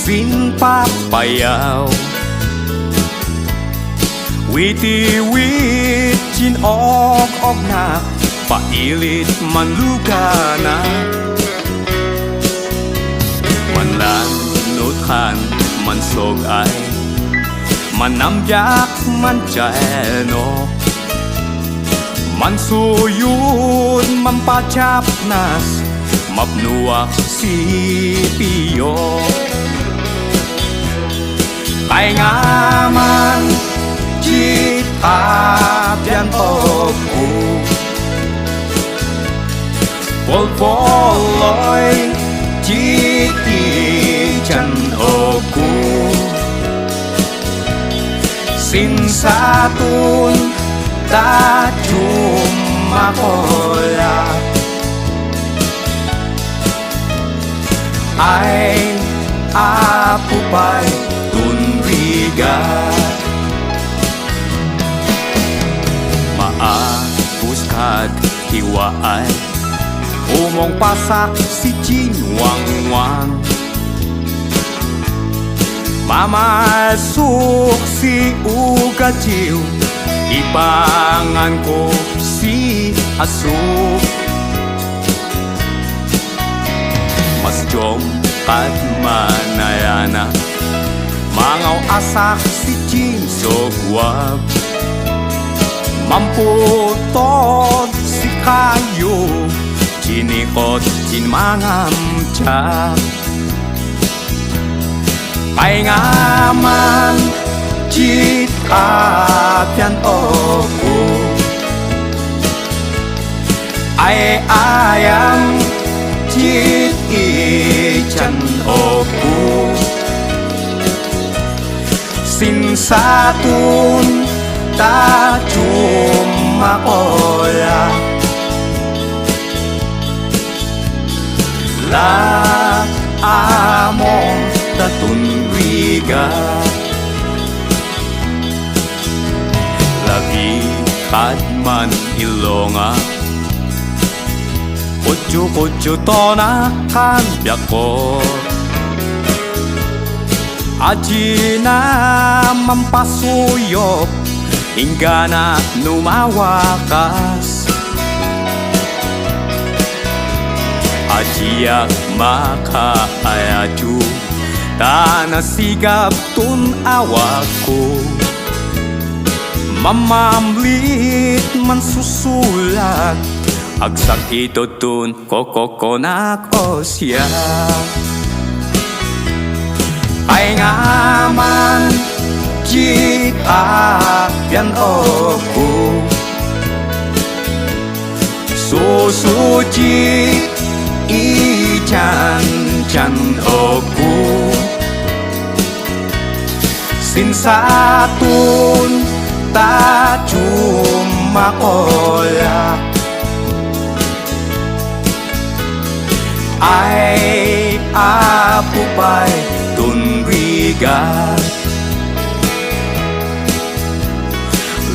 fin papayaw Witi-wit Ginog-og na Pailit manluka na Manlanuthan Mansog ay Manamyak manjano Mansuyun Mampachapnas Mapnuak si Piyo Kay ngaman Jita Pian oku Pol-poloy Jiti Jan oku Sinsatun Ta cuma kola Ay apupay tunriga Maapuskad hiwaay Umong pasak si Jinwang-wang Mamasuk si Ugajiw Ibangan ko si Asuk Mas jom kat manayana Mangaw asak si Jin Sogwab Mamputot si Kayo Jinikot Jin Mangamcha Kay ngaman Jit Apian oku Ay ayam Jit Ichan oku Sinsatun Ta cuma kola La among tatunwiga Lagi kadman ilonga Kutsu-kutsu tonakan biako Aji na mampasuyop Hingga na numawakas Ajiyak makaayaju Tanasigap tun awako Mamamlit mansusulat Agsak ito tun kokokonak o siya Ay ngaman Jita Pian oku Susuji Ichan oku Sinsatun Ta cuma kola Ay apupay tunriga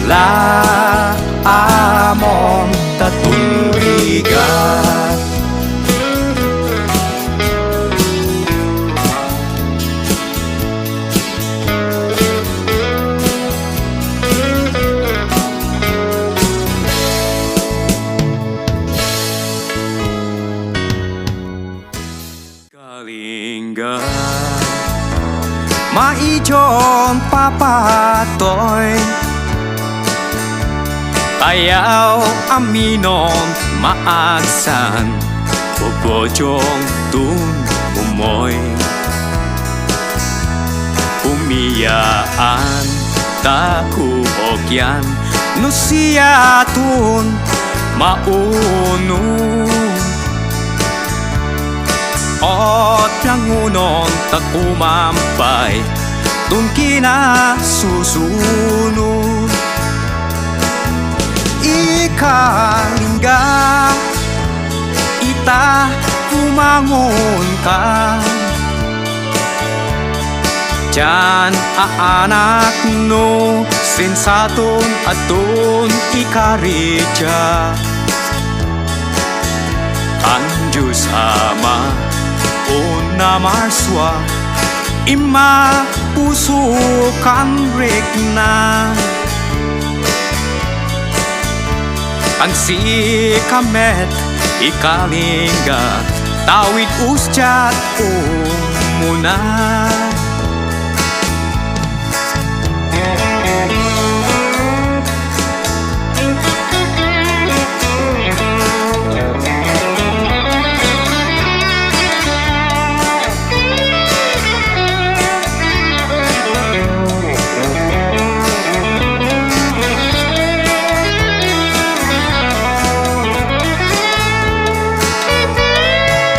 La amon tatunriga Kalingga Maijon papatoy Ayaw aminon maagsan Bobojong tun umoy Umiyaan takuhokyan Nusiyatun maunun Ot yangunon takumampay Tun kinasusunod Ikalingga Ita kumangon ka Diyan aanak no Sensatun atun ikaridya Anjus ama Una marswa Ima puso kan regna Ang si kamet ikalinga Tawid usyat muna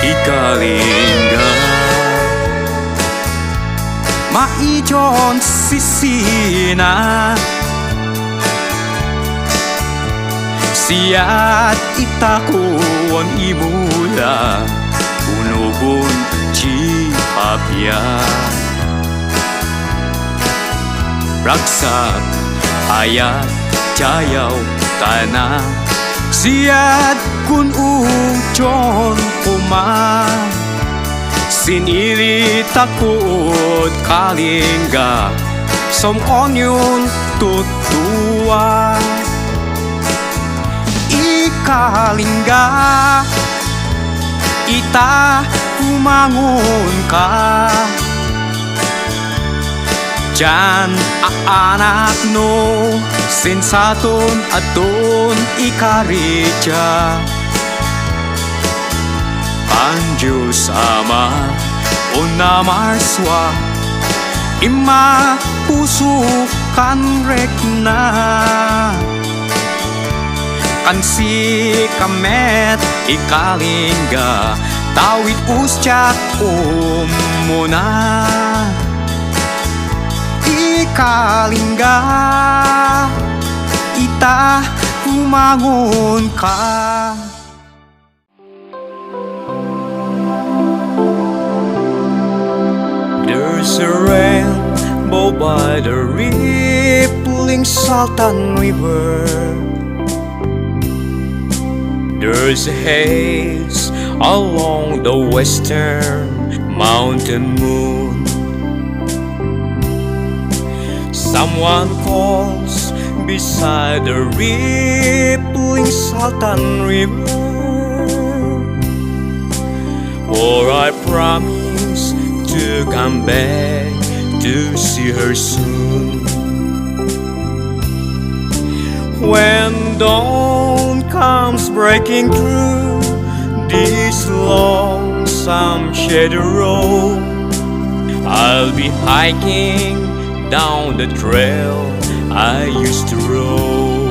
Ikalinga Maijon sisina Siat itakuan imula Unugun cihapya Raksak ayat jayaw tanah Siat kun ujon puma Sinili takut kalingga Som onyun tutua Ikalinga Ita umangun ka Jan anak no Sensaton aton ikareja Panjo sama Ona marswa Ima puso kan rekna Kan si kamet ikalinga Tawid usyat muna Ikalinga Ita umangun ka There's a rainbow by the rippling Saltan River There's a haze along the western mountain moon Someone calls beside the rippling Saltan River For I promise to come back to see her soon When dawn comes breaking through this lonesome shady road I'll be hiking down the trail I used to roam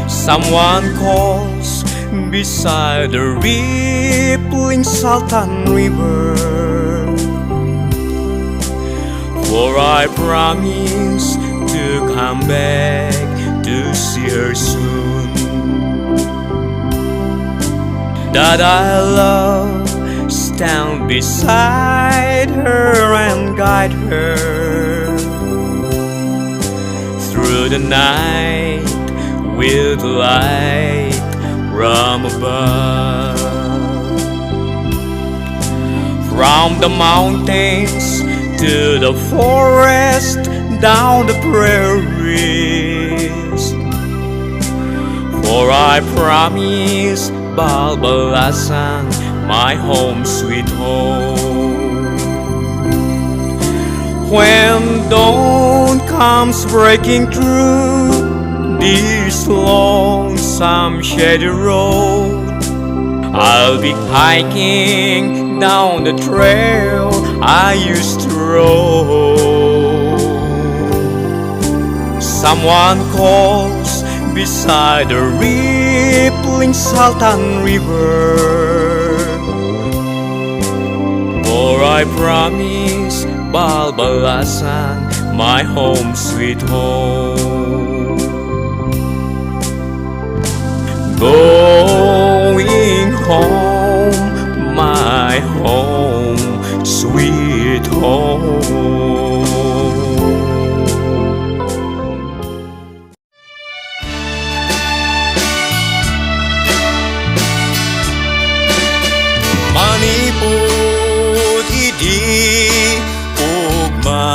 Someone calls beside the rippling Saltan River For I promise to come back to see her soon That I love stand beside her and guide her Through the night with light from above From the mountains to the forest Down the prairies For I promise Balbalasan My home sweet home When dawn comes breaking through this lonesome shady road I'll be hiking down the trail I used to roam Someone calls beside the rippling Saltan River For I promise Balbalasan My home sweet home Going home, my home, sweet home. Manipud idi ugma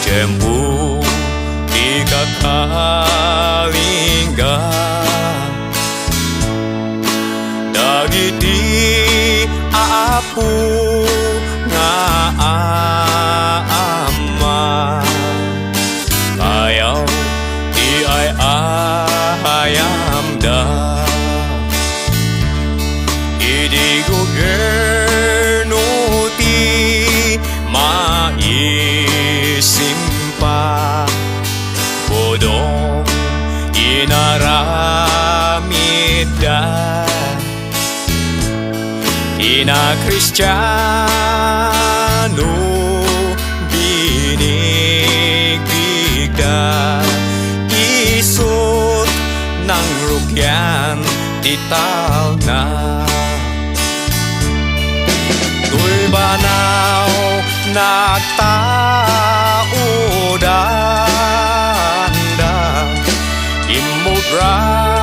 Jembu ikakalinga Dagiti aapu nga ama Kayaw di ay ayamda Idi gobyerno ti maisimpa Bodong inaramida Ina Kristiyano binigda Isot ng rukyan tital na Tuy banaw nagtaudanda Imogranga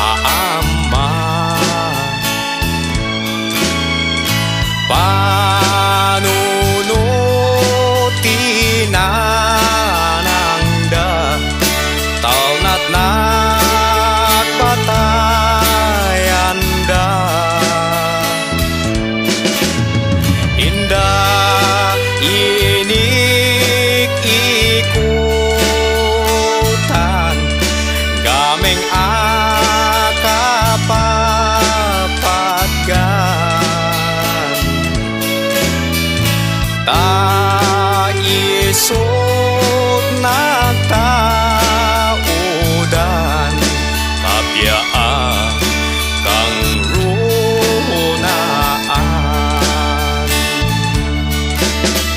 aama Panunutinanangda Talnat nagpatayanda Inik-ikutan Gameng akapapatgan Taisot nagtaudan Kapyaan kang runaan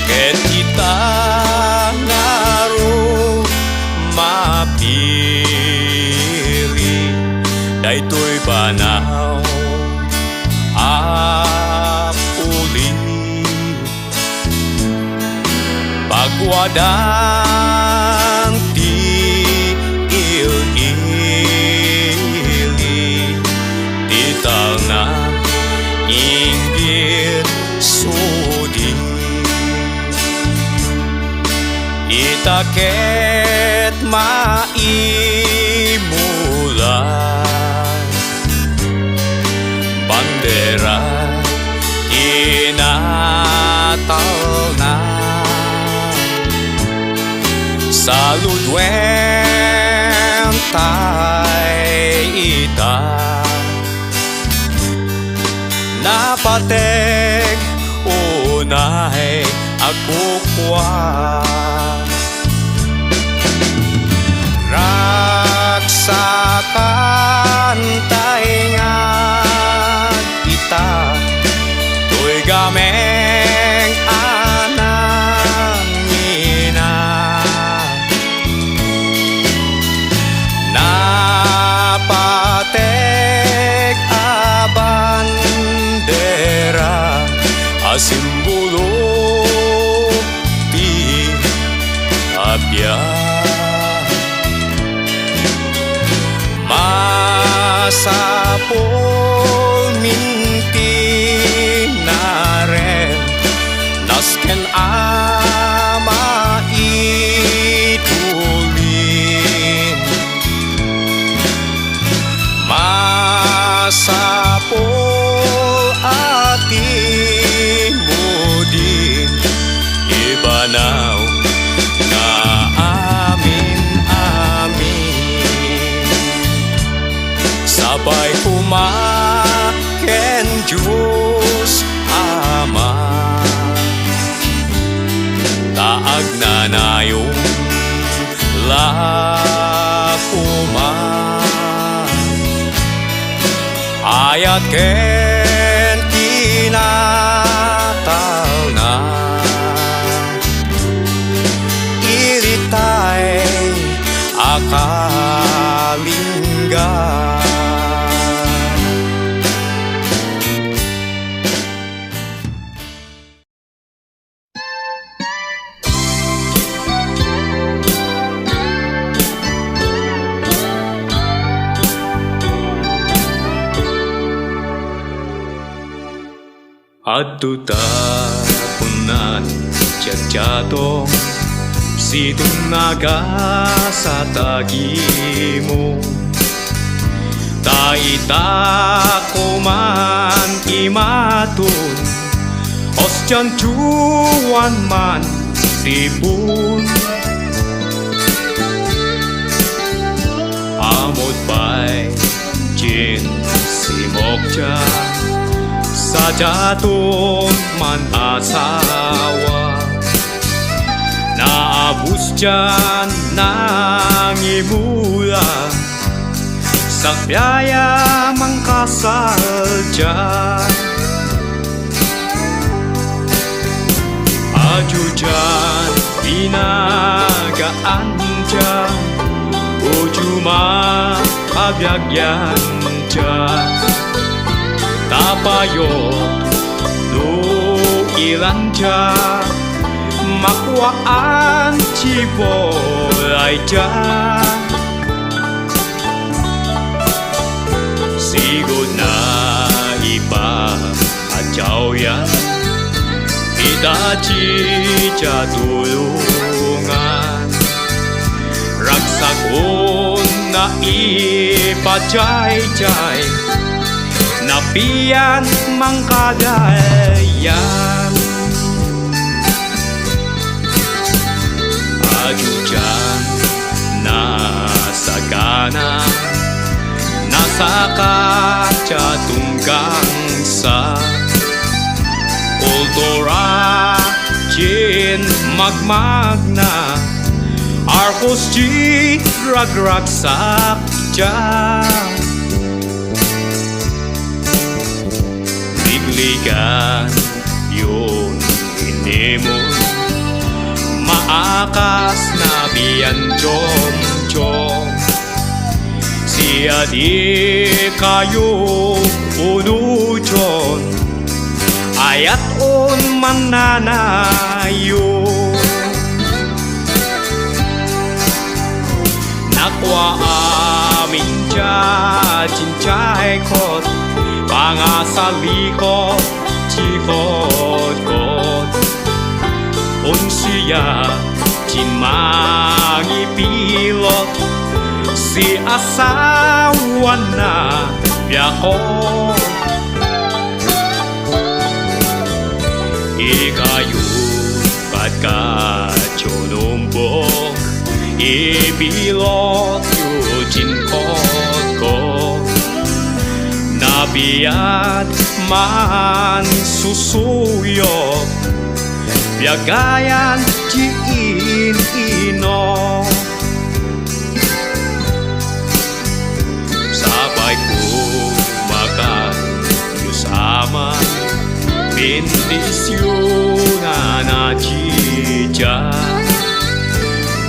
Ket kita ngaro mapili Daytoy banaw apuli Pagwadang ti ili Tital na inggit sudi Itaket maimulan Bandera inatal na Saludwen tay ita Napateg unay akukwa Raksakan taingan kita Tuy gameng anang ina Napateg abandera Asimbolo ti abya Masapol minti naren Nasken ama itulin Masapol ati mudin Ibanaw na Sabay kumaken Diyos Ama Taag na nayong lakuman Ayat ken kinatal na Ilitay akal Adto tapunan tiyatyato Sidong naga sa tagimo Taita ko man imatun Osjan cuan man sipun Amot bay jin simokja Sa jatun man asawa Naabus dyan ng imula Sa biyaya mang kasal dyan Adyo dyan pinagaan dyan Ojo makabyagyan dyan Tapayot no ilan dyan Makwaan cibolay dyan Sigod na iba adyaw yan Idaci tulungan Ragsakon na ipajay-jay Napian mangkadayan Ajujan nasa kana Nasa kacatunggang sa Kultura jin magmagna Arpos ji ragragsak dyan Ligligan yun inimon Maakas na biyan jom-jom Siya di kayo unujon Ayat on mananayo Nakwa amin dyan cincay kot Pangasalikot cikot-kot Unsiya cinmangi pilot Si asawan na biyakot Ikayo katkacunumbok Ibilot yu cinkot-kot Nabiat man susuyok Biagayan ciin ino Sabay ko makan yusama Bendisyonan na cija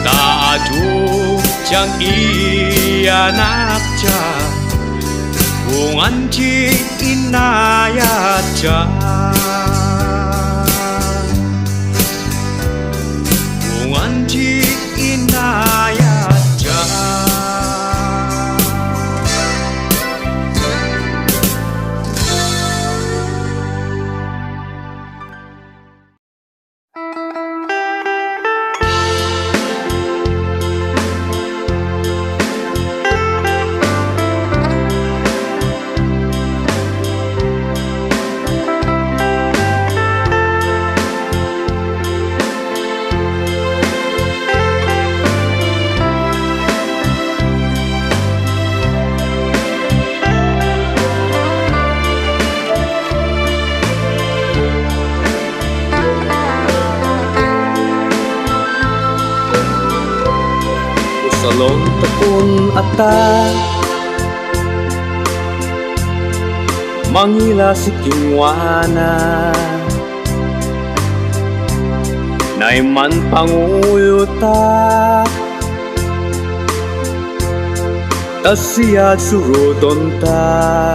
Taaduk jang iyanak ja Kung anji inayat ja Kung anji inayat ja Salon tekun ata Mangila si kingwana Naiman pangulo ta Tasiyad surudon ta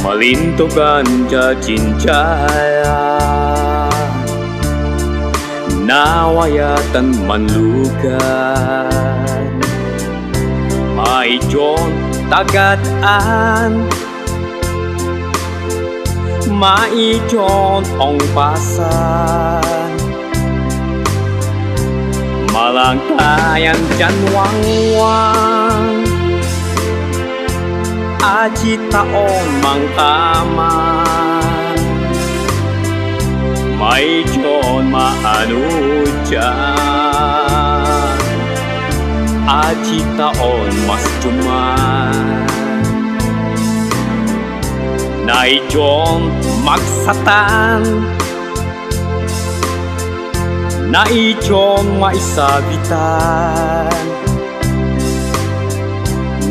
Malintogan ja cincaya Nawayatan manlugan May John tagadan maijon ong pasan malangkayan dyan wangwang aji taon mangkaman maijon maano dyan aji taon mas cuman naijon magsatan naijon maisabitan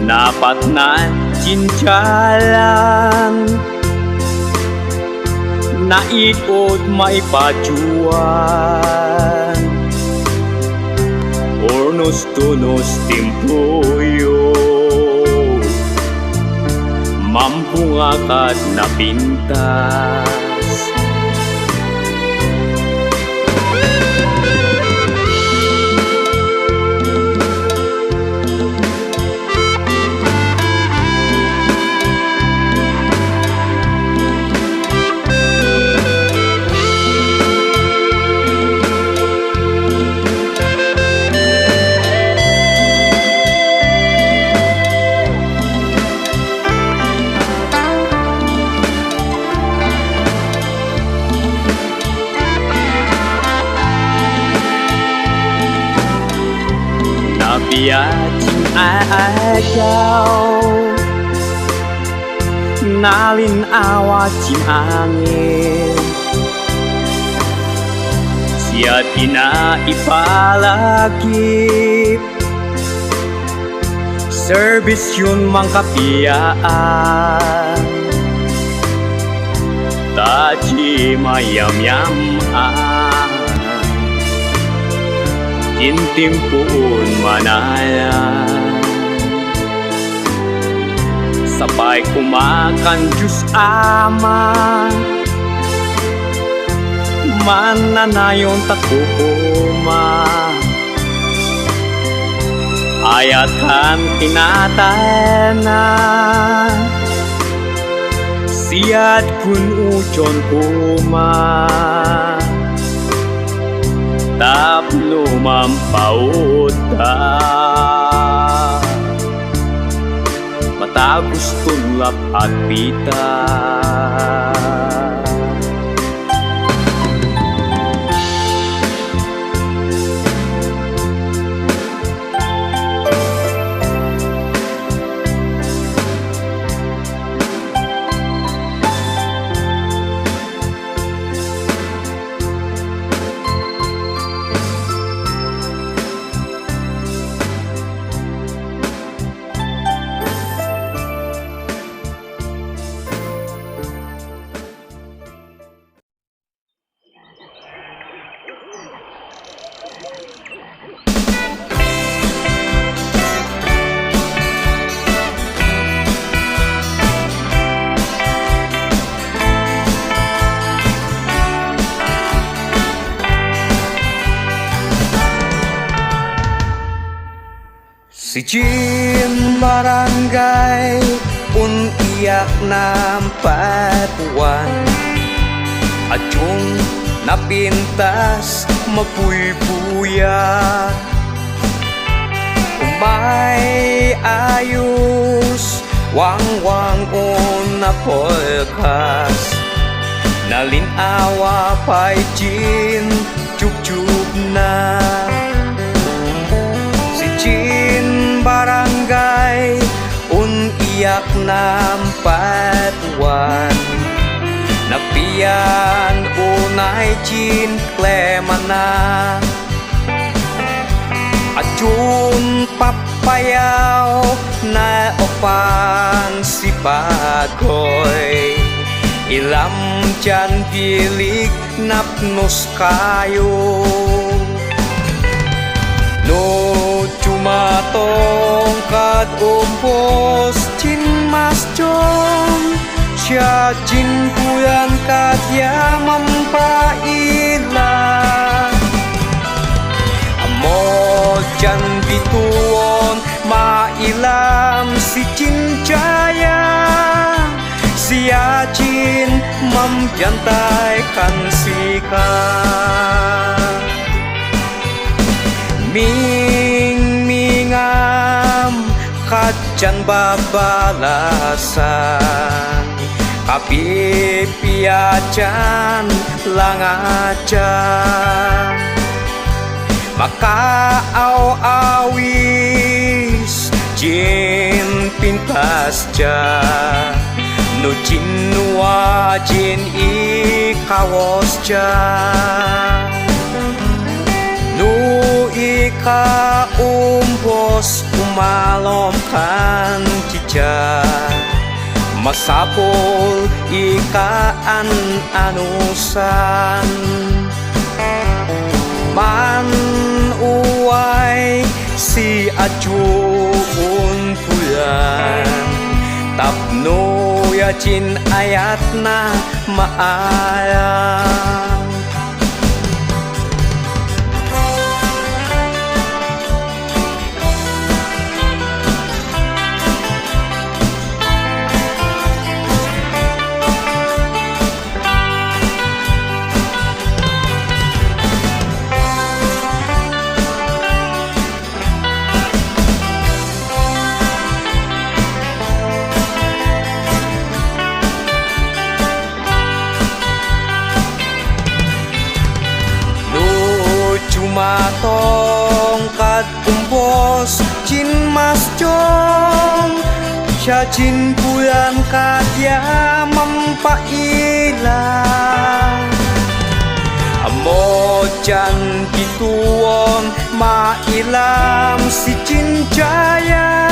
napat na cinjalan naikot maipajuan ornos-tunos timpluyo mampu ngangkat na pintas biatin agaw nalin awatin angin siya ipalagip service yun mang kapiyaan taji mayam-yam intimpuun manaya sabay kumakan Diyos Ama mananayon takupuma ayatan tinatanan siat kun ujon kuma tapno mampauta matagos tulap at pita si Jim barangay uniyak ng patuan at yung napintas mapuypuya umay ayos wang-wang na polkas nalinawa pa'y Jin chuk-chuk na barangay uniyak ng patuan napian unay Jin klemana at yun papayaw na opang si Pagoy ilam dyan bilig napnos kayo no cumatong kad umpos Jin mas jom siya Jin kuyan kad ya mampaila amo dyan bituon mailam si Jin Jaya siya Jin membiyantai kan sika mingam kajan babalasan kapipiacan langajan maka awis jin pintasja nu jinwa jin ikawosja nu ika umbos umalomkan cija masapul ikaan anusan man uway si ajuun pulan tapno yacin ayat na maayang matongkat umpos jin mas jong siya jin bulan kadya mampailang amojan bituon mailam si jin jaya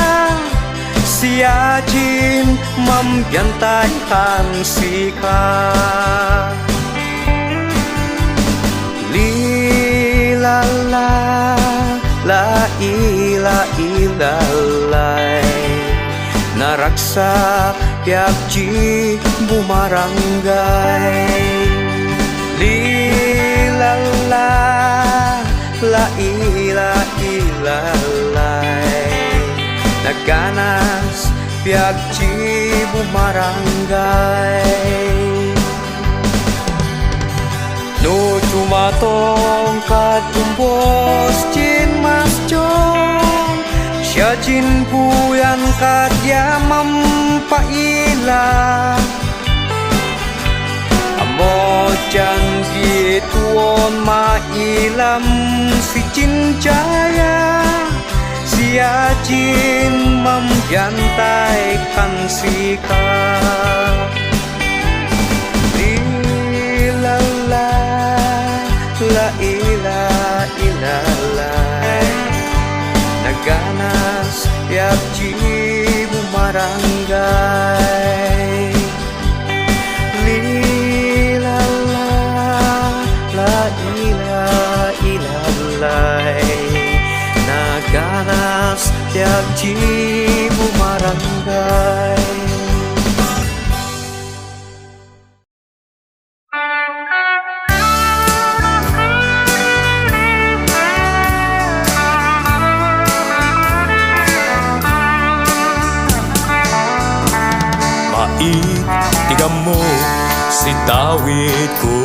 siya jin membiyantai kan sika la la la ila ilalay naraksa piakji bumarangay lila la la ila ilalay naganas piakji bumarangay no tumatongkat umbos jin mas jong siya jin buyan kadya mampaila amojan bituon mailam si jin jaya siya jin membiyantai kan sika la ila ilalay naganas piakji bumarangay lila la ila ilalay naganas piakji bumarangay Tigam mo si Dawid ko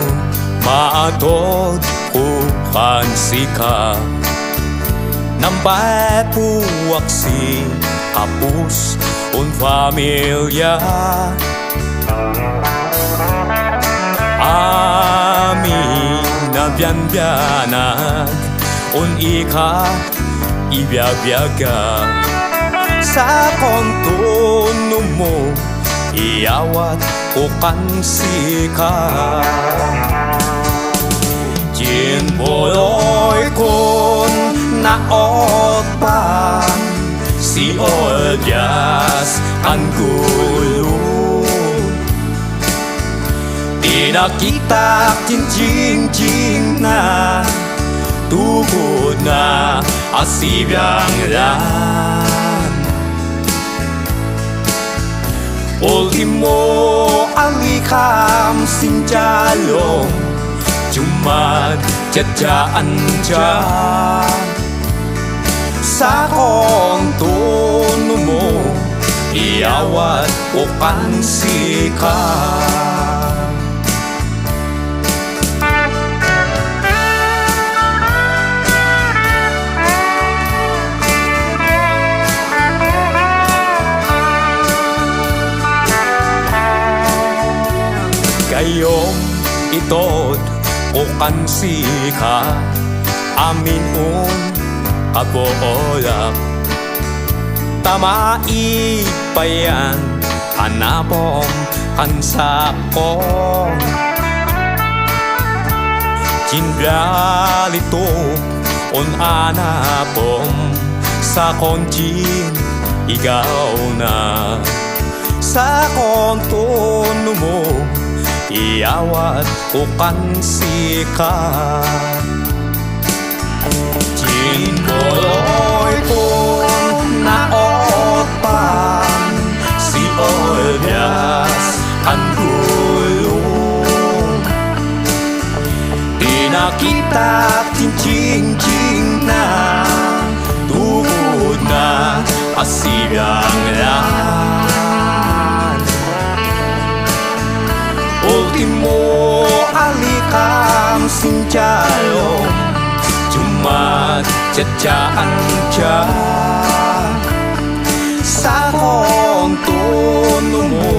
maatod ko kansika nambay puwak si kapus un familia amin na biyan-biyanag un ika ibiyag-biyaga sa kontuno mo iawat o kansika jin boloy kon naot pa si odyas ang gulo di nakita jing na tugod na asibiyang lan ultimo alikam sinjalong cuman jajaan dyan sa kontono mo iawat o pansika Ngayong ito't ukan sika amin kabolak tamai pa yan hanapom kansakong Kinralito on anapom sa konjin ikaw na sa kontono mo iawat ukan sika Jinboloy ko naopan si Olyas ang gulong Di nakita cincin na tuhod na pasirangan Ultimo alikam sinjalong Jumat jajaan ja Sa kontono mo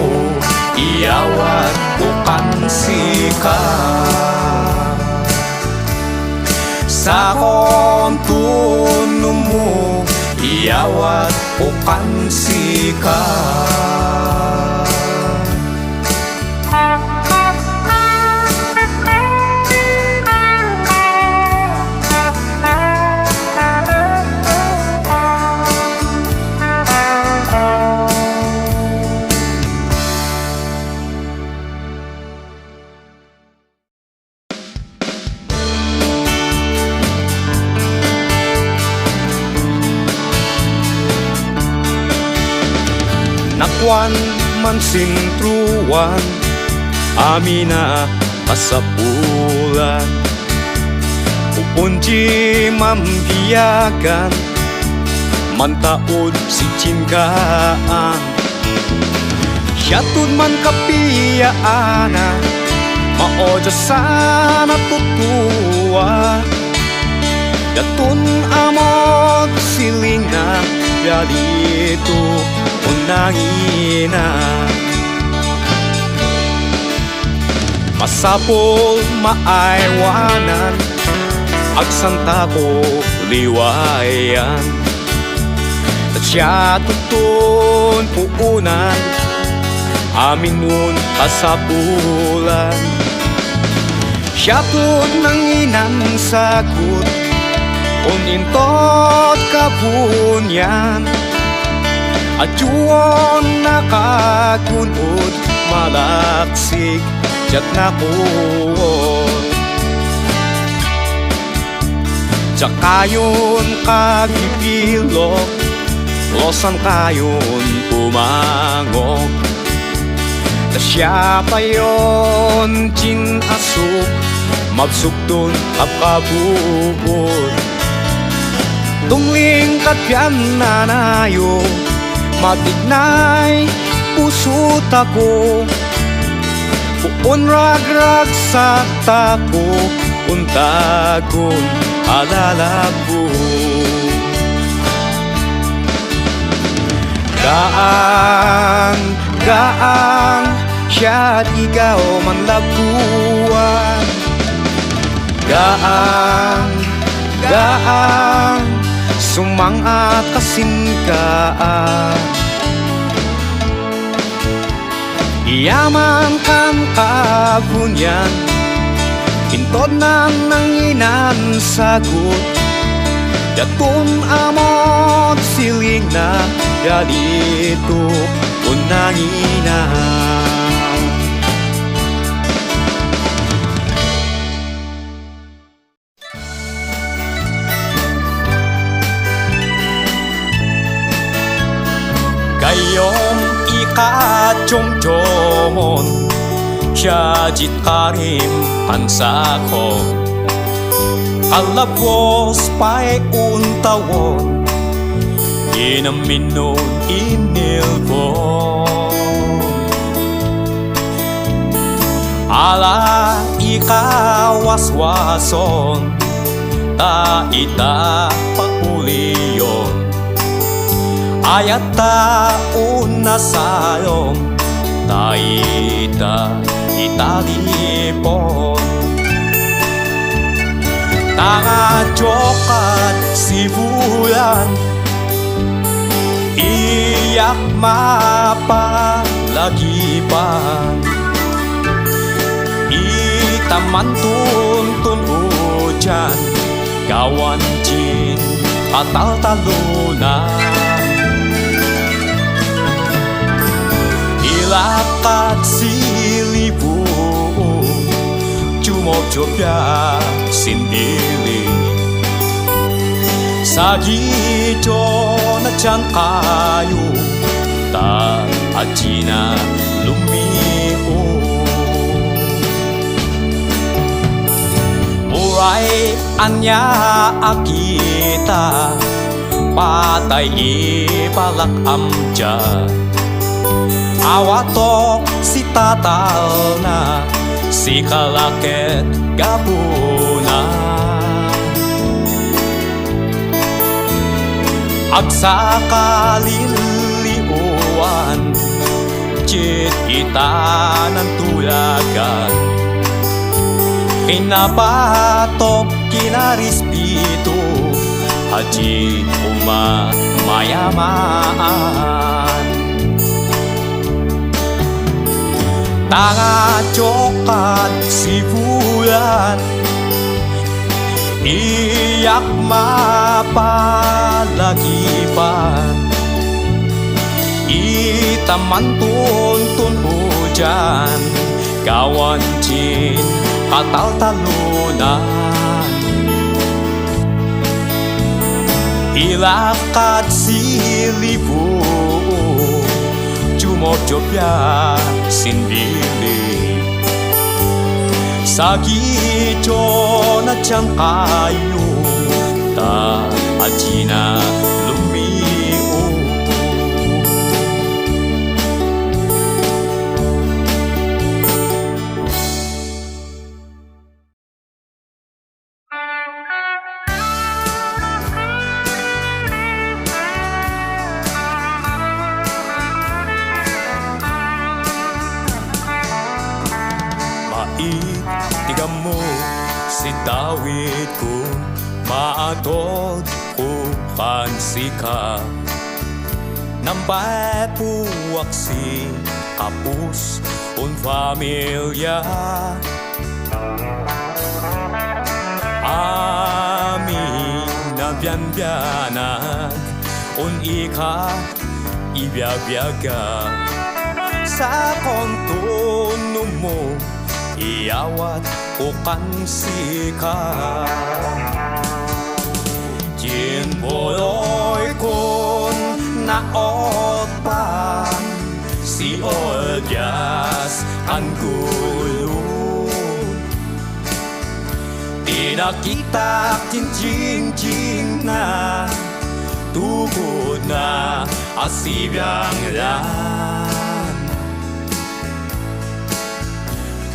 iawat ukan sika Sa kontono mo iawat ukan sika Nakwan man sintruan Amina kasapulan Upunji mambiyagan Mantaod si cinkaan Syatun man kapiyaana Maoja sana tutua Datun amot silinga Yadito unangina Masapol maaywanan Agsanta ko liwayan At siya tutun puunan Amin nun kasapulan Siya tun nanginan sagot Unintot kabunyan At yun nakakunod malaksik Jat nakuot Tsak kayon kagipilok Losan kayon umangok Na siya pa yon cinasuk Magsuk dun kapkabubot Tungling katyan nanayo Matignay pusot ako Puon ragrag sa tako Untagon alalago Gaang siya't ikaw man labuan Gaang sumang-at kasinkaan Iyaman kan kabunyan Intod na nanginan sagot Datun amot siling na Yadito unanginan Kayong ikachomchomon Syajit karim pansakon Kalapos pa'y untawon Ginaminon inilbon Ala ikawaswason Ta ita pauliyon Ayat ta unasayom Ta ita italipon. Nangadyok at si bulan, iyak mapalagipan. Itaman tuntun hujan, gawan jin patal-talunan. Ilakat silibu, jumobjobya sindili. Sagijo na dyan kayo, ta ajina lumiu. Uray anya akita, patay ipalak amja. Awatok si tatal na, si kalaket gabuna. Agsa kaliliuan, jit ita ng tulagan. Kinabatok kinarispito, haji mayamaan. Nangadyok si bulan, iyak mapalagipan. Itaman tuntun hujan, gawan jin patal-talunan. Ilakat silibu, jumobjobya sindili. Sagijo na dyan kayo, ta ajina lumiu. Tigam mo si Dawid ko, maatod ko kansika. Nambay puwak si kapus un familia. Amin na biyan-biyanag, un ika ibiyag-biyaga. Sa kontuno mo, iawat o kansika. Jin boloy kon naotpan, si Olyas ang gulo. Tinakita jing na, tugod na asibiyang lan.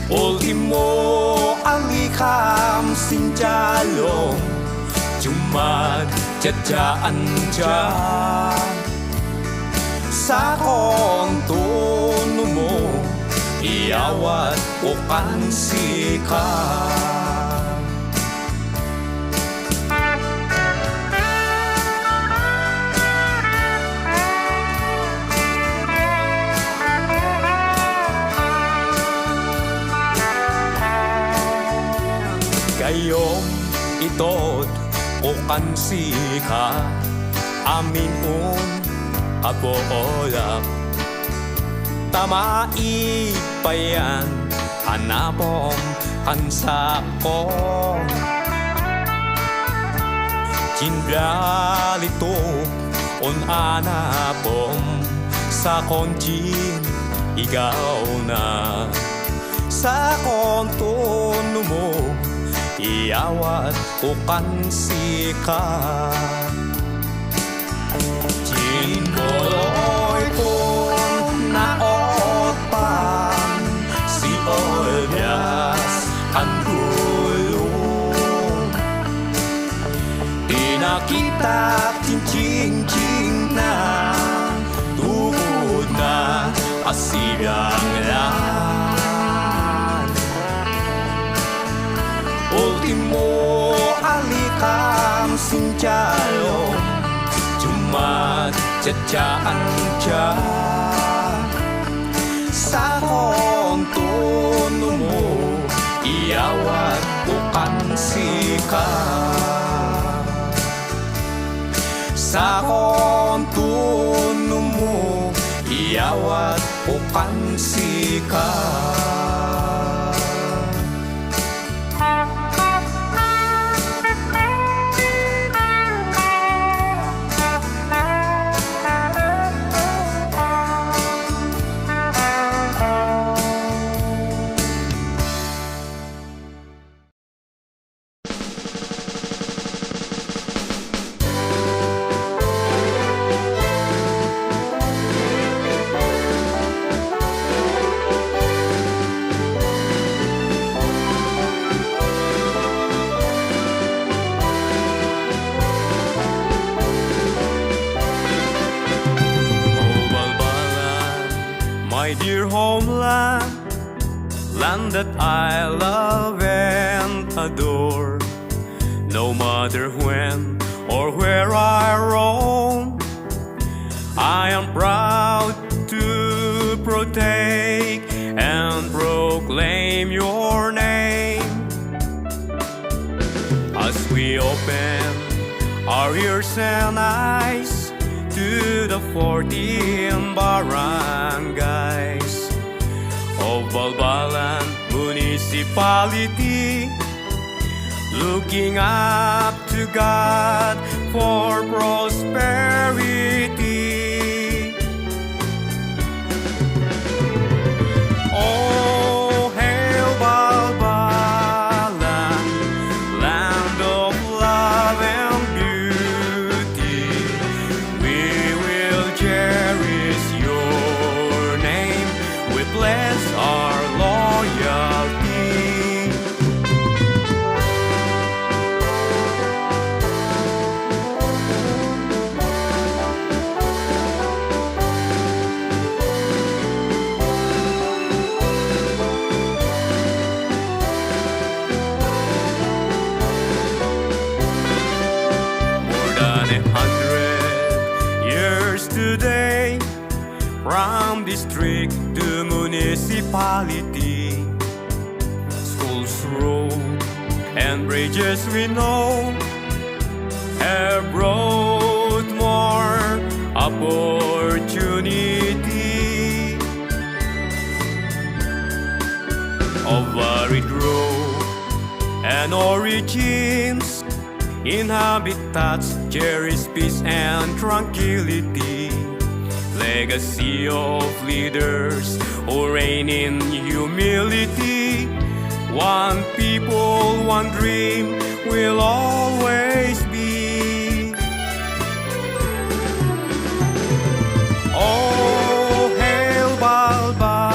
Ultimo ang ikam sinjalong, jumad jadjaan dyan. Sa kontuno mo, iawat o kansika. Gayong itod o kansika, amin aboolak. Tamai pa yan, hanapom kansako. Jinbyalito on anapom, sa konjin igaw na. Sa kontuno mo, iawat o kansika. Jinboloy ko naotpan, si Olyas ang gulo. Tinakita jing na, tugod na asibiyang lan. Tsadyaantya sa kontono mo, iyawat bukan sika. Sa kontono mo, iyawat bukan sika. My dear homeland, land that I love and adore. No matter when or where I roam, I am proud to protect and proclaim your name. As we open our ears and eyes to the 14 barangays of Balbalan Municipality, looking up to God for prosperity. Oh, hail Balbalan, land of love and beauty. We will cherish your name, we bless our loyalty. More than 100 years today, from district to municipality, schools, roads, and bridges we know have brought more opportunity. Of varied growth and origins, in habitats cherish peace and tranquility. Legacy of leaders who reign in humility. One people, one dream will always be. Oh, hail Balbalan,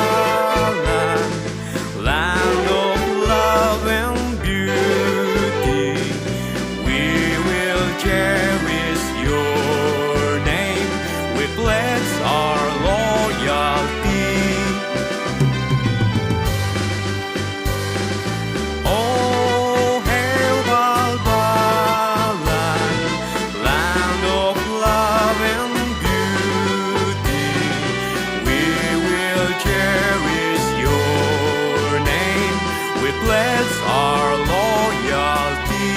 land of love and beauty. We will cherish your name, we pledge our loyalty. Oh, hail Balbalan, land of love and beauty. We will cherish your name, we pledge our loyalty.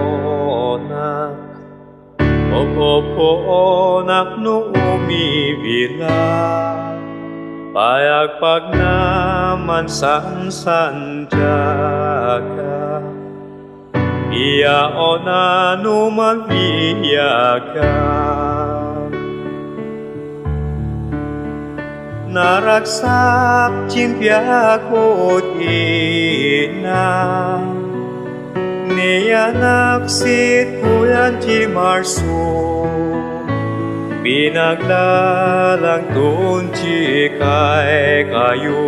Sinapipiyaonak Ogoponak no umibila Payagpag naman sansanjaga Iyaona no magbiyaga Naragsak cimpiakot ina Niyanak sit kuyan cimarso Pinaglalang tunci kay kayo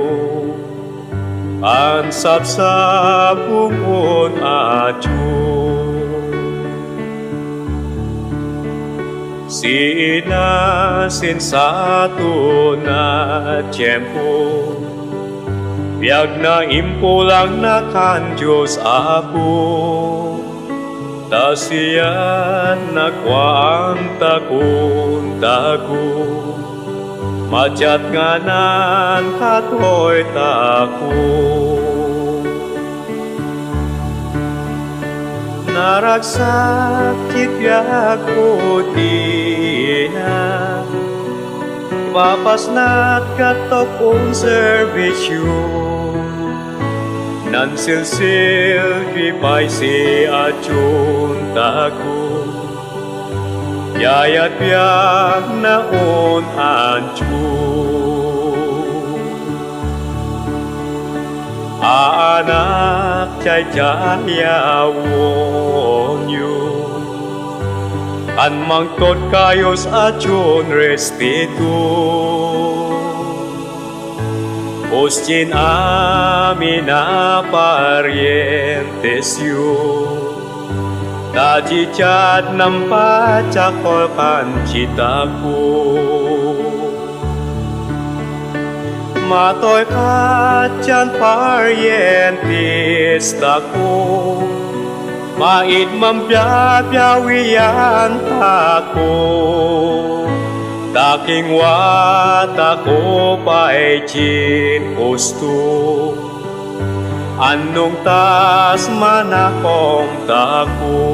Ansap sa bukon atyo Sina sensato na tiyempo, biag na impulang na kan Diyos Apo, ta siyan nakwang takon tako, madyat nga nan katoy tako. Naragsak kityak ko tina, papasnat katok kong servisyo, nan silsil vipay si atyon tako, yayat biyak na on ancho. Anak chay jayawon yun, an mangtot kayos atyon respeto, Ostin amin na parientes yun, tajichat ng pachakol pancita ko. Matoy ka dyan parientes tako, maid mambiyabiyawian tako, taking wata ko paichin gusto, anong tas manakong tako.